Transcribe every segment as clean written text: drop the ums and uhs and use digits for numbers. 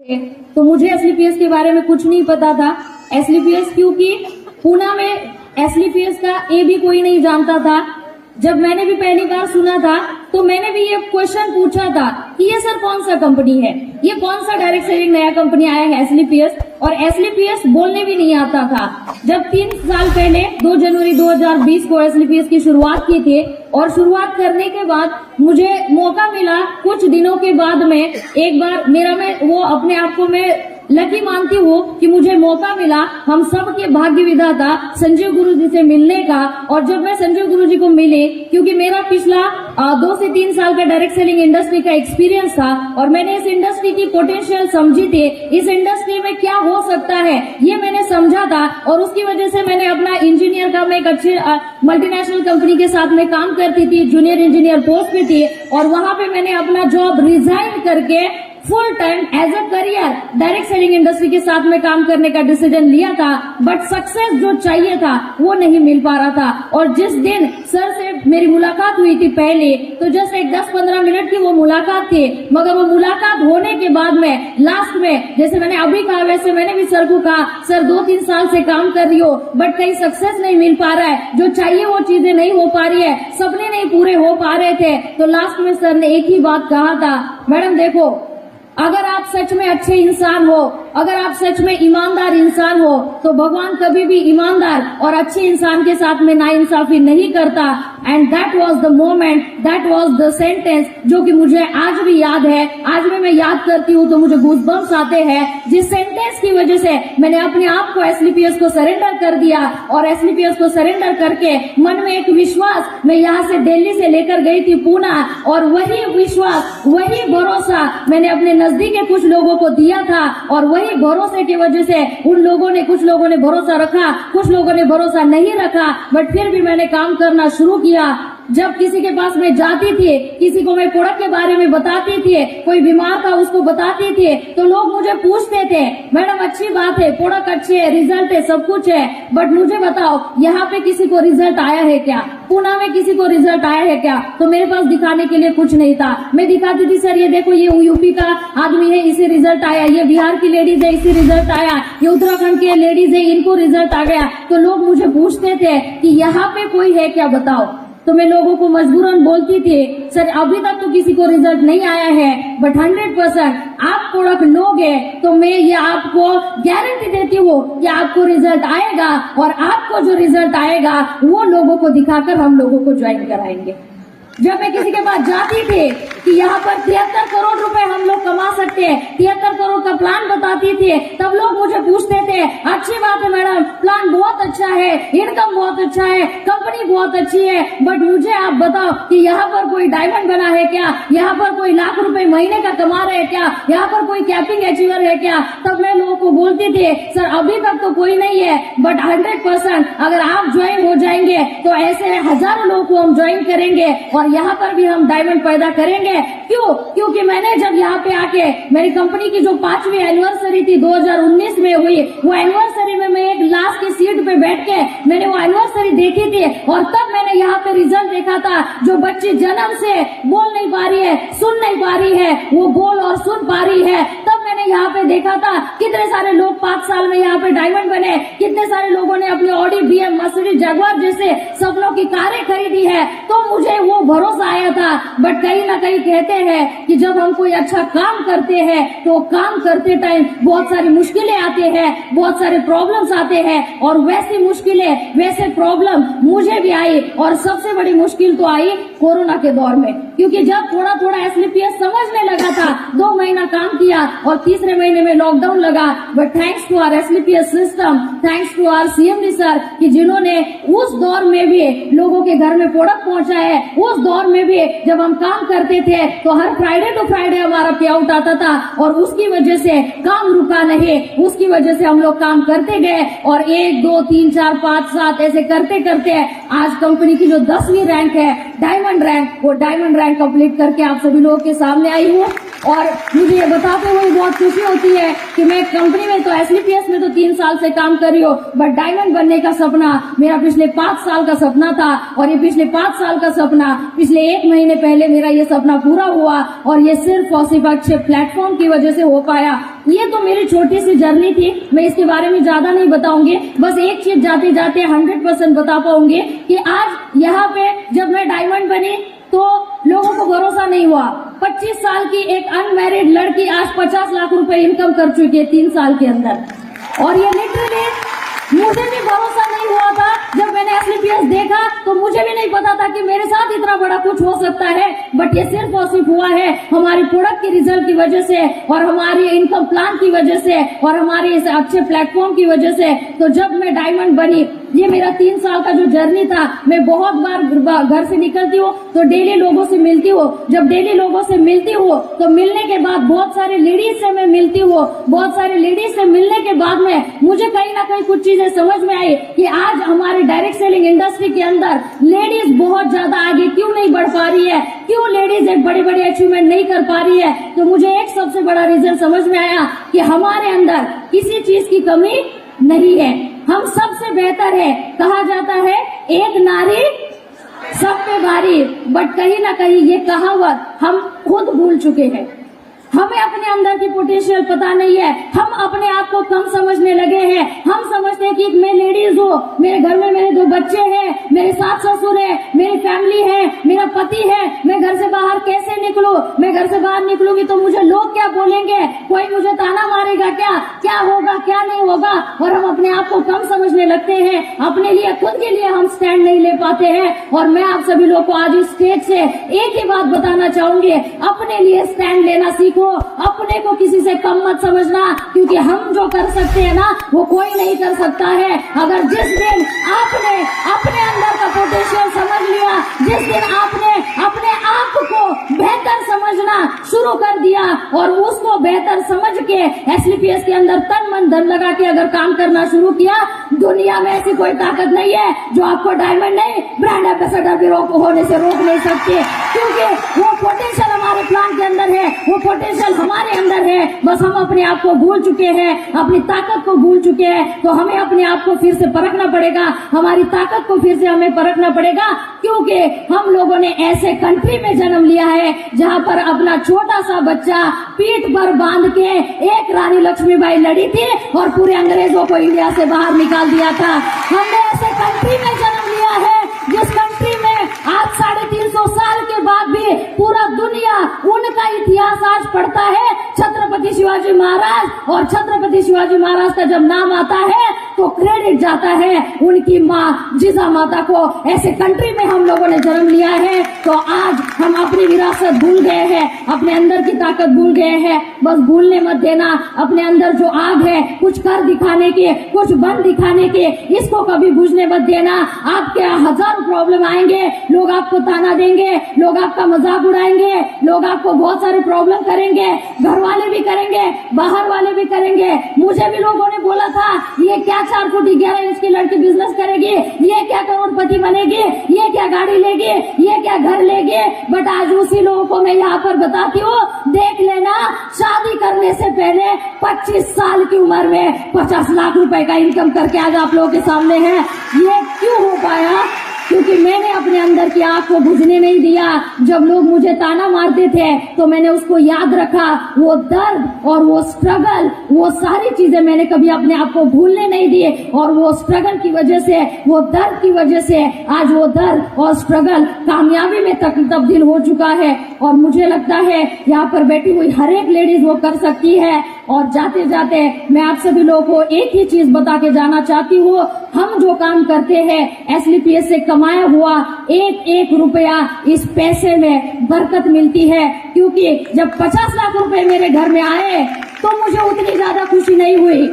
तो मुझे एसलीपीएस के बारे में कुछ नहीं पता था। एसलीपीएस क्योंकि पूना में एसलीपीएस का ए भी कोई नहीं जानता था। जब मैंने भी पहली बार सुना था तो मैंने भी ये क्वेश्चन पूछा था कि ये सर कौन सा कंपनी है, ये कौन सा डायरेक्ट सेलिंग नया कंपनी आया है एसलीपीएस, और एसलीपीएस बोलने भी नहीं आता था। जब 3 साल पहले 2 जनवरी 2020 को एसलीपीएस की शुरुआत की थी और शुरुआत करने के बाद मुझे मौका मिला कुछ दिनों के बाद में एक बार मैं वो अपने आप को मैं लकी मानती हूँ कि मुझे मौका मिला हम सब के भाग्य विधाता संजीव गुरु जी से मिलने का। और जब मैं संजीव गुरु जी को मिली, क्योंकि मेरा पिछला 2 से 3 साल का डायरेक्ट सेलिंग इंडस्ट्री का एक्सपीरियंस था और मैंने इस इंडस्ट्री की पोटेंशियल समझी थी, इस इंडस्ट्री में क्या हो सकता है ये मैंने समझा था। और उसकी वजह से मैंने अपना इंजीनियर का मैं एक अच्छे मल्टीनेशनल कंपनी के साथ में काम करती थी, जूनियर इंजीनियर पोस्ट पे थी, और वहां पे मैंने अपना जॉब रिजाइन करके full time as a career direct selling industry के साथ में काम करने का डिसीजन लिया था। बट सक्सेस जो चाहिए था वो नहीं मिल पा रहा था। और जिस दिन सर से मेरी मुलाकात हुई थी पहले, तो जस्ट एक 10-15 मिनट की वो मुलाकात थी, मगर वो मुलाकात होने के बाद में लास्ट में जैसे मैंने अभी कहा वैसे मैंने भी सर को कहा, सर 2-3 साल से काम कर रही हो बट कहीं सक्सेस नहीं मिल पा रहा है, जो चाहिए वो चीजें नहीं हो पा रही है, सपने नहीं पूरे हो पा रहे थे। तो लास्ट में सर ने एक ही बात कहा था, मैडम देखो, अगर आप सच में अच्छे इंसान हो, अगर आप सच में ईमानदार इंसान हो, तो भगवान कभी भी ईमानदार और अच्छे इंसान के साथ में नाइंसाफी नहीं करता। And that was the moment, that was the sentence जो कि मुझे आज भी याद है। आज भी मैं याद करती हूँ तो मुझे गूज़बम्स आते हैं, जिस सेंटेंस की वजह से मैंने अपने आप को एसलीपीएस को सरेंडर कर दिया। और एसलीपीएस को सरेंडर करके मन में एक विश्वास, मैं यहाँ से दिल्ली से लेकर गई थी पूना, और वही विश्वास, वही भरोसा मैंने अपने नजदीक के कुछ लोगों को दिया था। और वही भरोसे की वजह से कुछ लोगों ने भरोसा रखा, कुछ लोगों ने भरोसा नहीं रखा, बट फिर भी मैंने काम करना शुरू किया। जब किसी के पास मैं जाती थी, किसी को मैं प्रोडक्ट के बारे में बताती थी, कोई बीमार था उसको बताती थी, तो लोग मुझे पूछते थे, मैडम अच्छी बात है, प्रोडक्ट अच्छे है, रिजल्ट है, सब कुछ है, बट मुझे बताओ यहाँ पे किसी को रिजल्ट आया है क्या, पूना में किसी को रिजल्ट आया है क्या? तो मेरे पास दिखाने के लिए कुछ नहीं था। मैं दिखाती थी, सर ये देखो, ये यूपी का आदमी है, इसे रिजल्ट आया, ये बिहार की लेडीज है, इसे रिजल्ट आया, ये उत्तराखंड के लेडीज है, इनको रिजल्ट आ गया। तो लोग मुझे पूछते थे कि यहाँ पे कोई है क्या, बताओ। तो मैं लोगों को मजबूरन बोलती थी, सर अभी तक तो किसी को रिजल्ट नहीं आया है, बट 100% आप प्रोडक्ट लोगे तो मैं ये आपको गारंटी देती हूँ कि आपको रिजल्ट आएगा, और आपको जो रिजल्ट आएगा वो लोगों को दिखाकर हम लोगों को ज्वाइन कराएंगे। जब मैं किसी के पास जाती थी कि यहाँ पर 73 करोड़ रुपए हम लोग कमा सकते हैं, 73 करोड़ का प्लान बताती थी, तब लोग मुझे पूछते थे, अच्छी बात है मैडम, प्लान बहुत अच्छा है, इनकम बहुत अच्छा है, कंपनी बहुत अच्छी है, बट मुझे आप बताओ कि यहाँ पर कोई डायमंड बना है क्या, यहाँ पर कोई लाख रुपए महीने का कमा रहे हैं क्या, यहाँ पर कोई कैपिंग अचीवर है क्या? तब मैं लोगों को बोलती थी, सर अभी तक तो कोई नहीं है, बट 100% अगर आप ज्वाइन हो जाएंगे तो ऐसे हजारों लोगों को हम ज्वाइन करेंगे और यहाँ पर भी हम डायमंड पैदा करेंगे। क्यों? क्योंकि मैंने जब यहाँ पे आके मेरी कंपनी की जो 5वीं एनिवर्सरी थी 2019 में हुई, वो एनिवर्सरी में मैं एक लास्ट की सीट पे बैठ के मैंने वो एनिवर्सरी देखी थी, और तब मैंने यहाँ पे रिजल्ट देखा था। जो बच्ची जन्म से बोल नहीं पा रही है, सुन नहीं पा रही है, वो बोल और सुन पा रही है। तब मैंने यहाँ पे देखा था कितने सारे लोग 5 साल में यहाँ पे डायमंड बने, कितने सारे लोगों ने अपने ऑडी, बीएम, मर्सिडीज, जगुआर जैसे सपनों की कारें खरीदी है। तो मुझे वो भरोसा आया था। बट कहीं ना कहीं कहते हैं कि जब हम कोई अच्छा काम करते हैं तो काम करते टाइम बहुत सारी मुश्किलें आते हैं, बहुत सारे प्रॉब्लम्स आते हैं, और वैसी मुश्किलें, वैसे प्रॉब्लम मुझे भी आई। और सबसे बड़ी मुश्किल तो आई कोरोना के दौर में, क्योंकि जब थोड़ा थोड़ा एसलीपीएस समझने लगा था, 2 महीना काम किया और तीसरे महीने में लॉकडाउन लगा। But thanks to our SLPS system, thanks to our CMD sir, कि जिन्होंने उस दौर में भी लोगों के घर में प्रोडक्ट पहुंचा है। उस दौर में भी जब हम काम करते थे तो हर फ्राइडे टू फ्राइडे हमारा पे आउट आता था, और उसकी वजह से काम रुका नहीं, उसकी वजह से हम लोग काम करते गए, और 1, 2, 3, 4, 5, 7 ऐसे करते करते आज कंपनी की जो 10वीं रैंक है, डायमंड रैंक, वो डायमंड रैंक कंप्लीट करके आप सभी लोगों के सामने आई हूँ। और मुझे ये बताते हुए बहुत खुशी होती है है कि मैं कंपनी में तो SLPS में तो 3 साल से काम कर रही हूँ, बट डायमंड बनने का सपना मेरा पिछले 5 साल का सपना था, और ये पिछले 5 साल का सपना पिछले 1 महीने पहले मेरा ये सपना पूरा हुआ, और ये सिर्फ और सिर्फ अच्छे प्लेटफॉर्म की वजह से हो पाया। ये तो मेरी छोटी सी जर्नी थी, मैं इसके बारे में ज्यादा नहीं बताऊंगी, बस एक चीज जाते जाते 100% बता पाऊंगी कि आज यहाँ पे जब मैं डायमंड बनी तो लोगों को भरोसा नहीं हुआ। 25 साल की एक अनमैरिड लड़की आज 50 लाख रुपए इनकम कर चुकी है 3 साल के अंदर, और ये लिटरली मुझे भी भरोसा नहीं हुआ था। जब मैंने SLPS देखा तो मुझे भी नहीं पता था कि मेरे साथ इतना बड़ा कुछ हो सकता है, बट ये सिर्फ और सिर्फ हुआ है हमारी प्रोडक्ट के रिजल्ट की वजह से, और हमारी इनकम प्लान की वजह से, और हमारे इस अच्छे प्लेटफॉर्म की वजह से। तो जब मैं डायमंड बनी, ये मेरा 3 साल का जो जर्नी था, मैं बहुत बार घर से निकलती हूँ तो डेली लोगों से मिलती हूँ। जब डेली लोगों से मिलती हूँ तो मिलने के बाद बहुत सारे लेडीज से मैं मिलती हूँ, बहुत सारे लेडीज से मिलने के बाद में मुझे कहीं ना कहीं कुछ चीजें समझ में आई कि आज हमारे डायरेक्ट सेलिंग इंडस्ट्री के अंदर लेडीज बहुत ज्यादा आगे क्यों नहीं बढ़ पा रही है, क्यों लेडीज एक बड़े बड़े अचीवमेंट नहीं कर पा रही है। तो मुझे एक सबसे बड़ा रीजन समझ में आया कि हमारे अंदर किसी चीज की कमी नहीं है, हम सबसे बेहतर है। कहा जाता है एक नारी सब पे भारी, बट कहीं ना कहीं ये कहावत हम खुद भूल चुके हैं। हमें अपने अंदर की पोटेंशियल पता नहीं है, हम अपने आप को कम समझने लगे हैं। हम समझते हैं कि मैं लेडीज हूँ, मेरे घर में मेरे 2 बच्चे हैं, मेरे सास ससुर है, मेरी फैमिली है, मेरा पति है, मैं घर से बाहर कैसे निकलूं, मैं घर से बाहर निकलूंगी तो मुझे लोग क्या बोलेंगे, कोई मुझे ताना मारेगा क्या होगा क्या नहीं होगा, और हम अपने आप को कम समझने लगते हैं। अपने लिए खुद के लिए हम स्टैंड नहीं ले पाते हैं। और मैं आप सभी लोग को आज इस स्टेज से एक ही बात बताना चाहूंगी, अपने लिए स्टैंड लेना सीखो, अपने को किसी से कम मत समझना, क्योंकि हम जो कर सकते हैं ना वो कोई नहीं कर सकता है। अगर जिस दिन आपने अपने अंदर का पोटेंशियल समझ लिया, जिस दिन आपने अपने आप को बेहतर समझना शुरू कर दिया और उसको बेहतर समझ के SLPS के अंदर तन मन धन लगा के अगर काम करना शुरू किया, दुनिया में ऐसी कोई ताकत नहीं है जो आपको डायमंड नहीं ब्रांड एम्बेसडर भी होने से रोक नहीं सकती, क्योंकि वो पोटेंशियल हमारे प्लान के अंदर है, वो पोटेंशियल हमारे अंदर है। बस हम अपने आप को भूल चुके हैं, अपनी ताकत को भूल चुके हैं। तो हमें अपने आप को फिर से परखना पड़ेगा, हमारी ताकत को फिर से हमें परखना पड़ेगा, क्योंकि हम लोगों ने ऐसे कंट्री में जन्म लिया है जहाँ पर अपना छोटा सा बच्चा पीठ पर बांध के एक रानी लक्ष्मीबाई लड़ी थी और पूरे अंग्रेजों को इंडिया से बाहर निकाल दिया था। हमने ऐसे कंट्री में जन्म लिया है जिस कंट्री में आज 350 साल के बाद भी पूरा दुनिया उनका इतिहास आज पढ़ता है, छत्रपति शिवाजी महाराज। और छत्रपति शिवाजी महाराज का जब नाम आता है तो क्रेडिट जाता है उनकी माँ जिजा माता को। ऐसे कंट्री में हम लोगों ने जन्म लिया है, तो आज हम अपनी विरासत भूल गए हैं, अपने अंदर की ताकत भूल गए हैं। बस भूलने मत देना, अपने अंदर जो आग है कुछ कर दिखाने की, कुछ बन दिखाने की, इसको कभी बुझने मत देना। आपके हजारों प्रॉब्लम आएंगे, लोग आपको ताना देंगे, लोग आपका मजाक उड़ाएंगे, लोग आपको बहुत सारे प्रॉब्लम करेंगे, घर वाले भी करेंगे, बाहर वाले भी करेंगे। मुझे भी लोगों ने बोला था ये क्या 4 फुट 11 इंच की लड़की बिजनेस करेगी, ये क्या करोड़पति बनेगी, ये क्या गाड़ी लेगी, ये क्या घर लेगी। बट आज उसी लोगों को मैं यहाँ पर बताती हूँ, देख लेना, शादी करने से पहले 25 साल की उम्र में 50 लाख रुपए का इनकम करके आज आप लोगों के सामने है। ये क्यों हो पाया? क्योंकि मैंने अपने अंदर की आग को बुझने नहीं दिया। जब लोग मुझे ताना मारते थे तो मैंने उसको याद रखा, वो दर्द और वो स्ट्रगल, वो सारी चीजें मैंने कभी अपने आप को भूलने नहीं दी। और वो स्ट्रगल की वजह से, वो दर्द की वजह से आज वो दर्द और स्ट्रगल कामयाबी में तब्दील हो चुका है। और मुझे लगता है यहाँ पर बैठी हुई हर एक लेडीज वो कर सकती है। और जाते जाते मैं आप सभी लोगों को एक ही चीज बता के जाना चाहती हूँ, हम जो काम करते हैं SLPS से कमाया हुआ एक एक रुपया, इस पैसे में बरकत मिलती है। क्योंकि जब 50 लाख रुपए मेरे घर में आए तो मुझे उतनी ज्यादा खुशी नहीं हुई,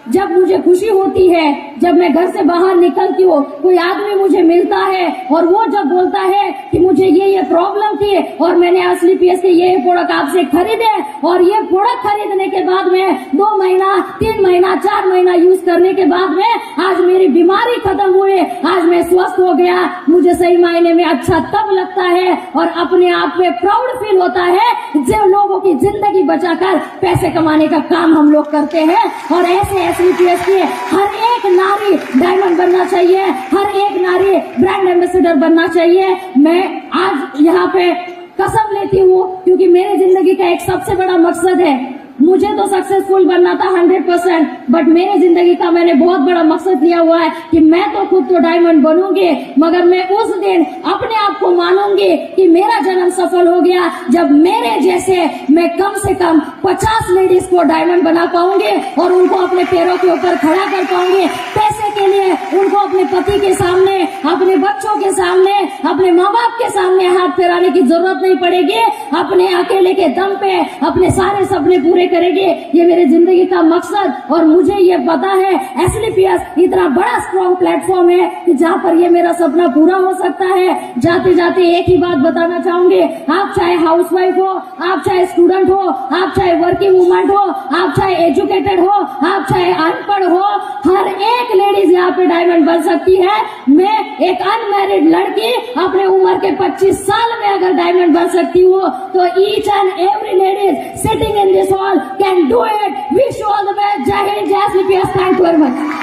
जब मुझे खुशी होती है, जब मैं घर से बाहर निकलती हूँ, कोई आदमी मुझे मिलता है और वो जब बोलता है कि मुझे ये प्रॉब्लम थी और मैंने एसलीपीएस के ये प्रोडक्ट आपसे खरीदे और ये प्रोडक्ट खरीदने के बाद में 2 महीना 3 महीना 4 महीना यूज करने के बाद में आज मेरी बीमारी खत्म हुई, आज मैं स्वस्थ हो गया, मुझे सही मायने में अच्छा तब लगता है और अपने आप में प्राउड फील होता है जो लोगों की जिंदगी बचाकर पैसे कमाने का काम हम लोग करते हैं। और ऐसे एसलीपीएस की हर एक नारी डायमंड बनना चाहिए, हर एक नारी ब्रांड एम्बेसडर बनना चाहिए। मैं आज यहाँ पे कसम लेती हूँ क्योंकि मेरे जिंदगी का एक सबसे बड़ा मकसद है, मुझे तो सक्सेसफुल बनना था 100%, बट मेरे जिंदगी का मैंने बहुत बड़ा मकसद लिया हुआ है कि मैं तो खुद तो डायमंड बनूंगी, मगर मैं उस दिन अपने आप को मानूंगी कि मेरा जन्म सफल हो गया जब मेरे जैसे मैं कम से कम 50 लेडीज को डायमंड बना पाऊंगी और उनको अपने पैरों के ऊपर खड़ा कर पाऊंगी। पैसे के लिए उनको अपने पति के सामने, अपने बच्चों के सामने, अपने माँ बाप के सामने हाथ फैलाने की जरूरत नहीं पड़ेगी। अपने अकेले के दम पे अपने सारे सपने पूरे करेगी। ये मेरे जिंदगी का मकसद और मुझे ये पता है एसलीपीएस इतना बड़ा स्ट्रॉन्ग प्लेटफॉर्म है कि जहाँ पर ये मेरा सपना पूरा हो सकता है। जाते जाते एक ही बात बताना चाहूंगी, आप चाहे हाउसवाइफ हो, आप चाहे स्टूडेंट हो, आप चाहे वर्किंग वुमन हो, आप चाहे एजुकेटेड हो, आप चाहे अनपढ़ हो, हर एक लेडीज यहाँ पे डायमंड बन सकती है। मैं एक अनमैरिड लड़की अपने उम्र के 25 साल में अगर डायमंड बन सकती हूँ तो each and every ladies sitting in this hall can do it. Wish you all the best. Jai Hind, Jai SLPS. Thank you very much.